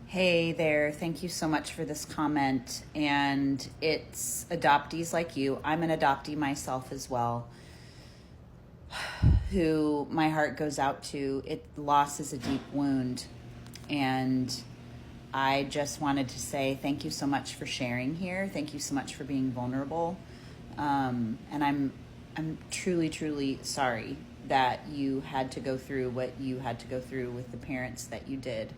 Hey there, thank you so much for this comment. And it's adoptees like you. I'm an adoptee myself as well, who my heart goes out to. Loss is a deep wound. And I just wanted to say thank you so much for sharing here. Thank you so much for being vulnerable. And I'm truly, truly sorry that you had to go through what you had to go through with the parents that you did.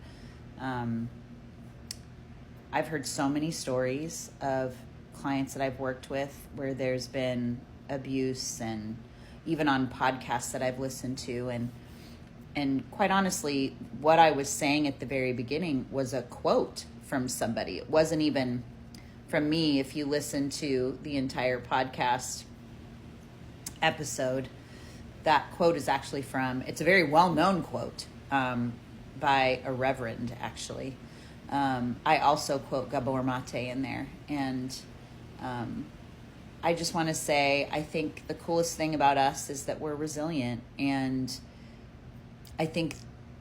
I've heard so many stories of clients that I've worked with where there's been abuse, and even on podcasts that I've listened to. And quite honestly, what I was saying at the very beginning was a quote from somebody. It wasn't even from me. If you listen to the entire podcast episode, that quote is actually it's a very well-known quote by a reverend, actually. I also quote Gabor Mate in there. And I just want to say, I think the coolest thing about us is that we're resilient. And I think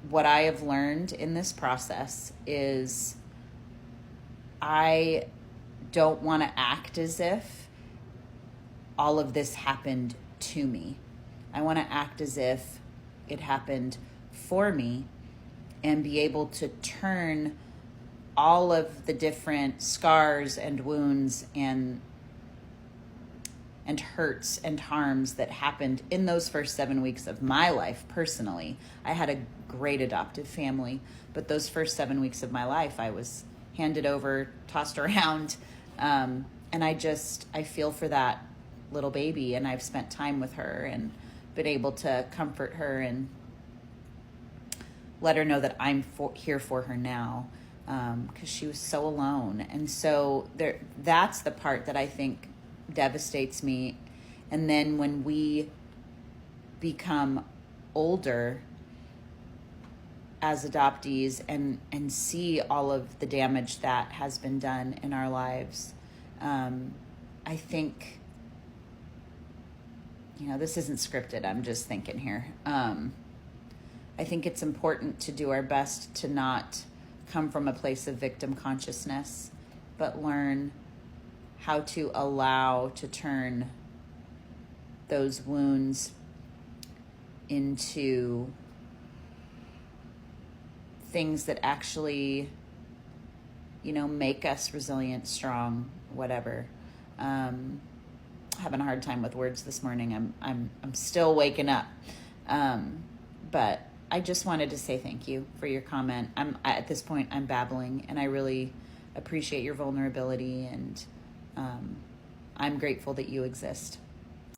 what I have learned in this process is I don't want to act as if all of this happened to me. I want to act as if it happened for me and be able to turn all of the different scars and wounds and hurts and harms that happened in those first 7 weeks of my life personally. I had a great adoptive family, but those first 7 weeks of my life, I was handed over, tossed around, and I feel for that little baby, and I've spent time with her and been able to comfort her and let her know that I'm here for her now, because she was so alone. And so that's the part that I think devastates me. And then when we become older as adoptees and see all of the damage that has been done in our lives, I think, this isn't scripted, I'm just thinking here. I think it's important to do our best to not come from a place of victim consciousness, but learn how to allow to turn those wounds into things that actually, make us resilient, strong, whatever. Having a hard time with words this morning. I'm still waking up. But I just wanted to say thank you for your comment. At this point, I'm babbling, and I really appreciate your vulnerability, and I'm grateful that you exist.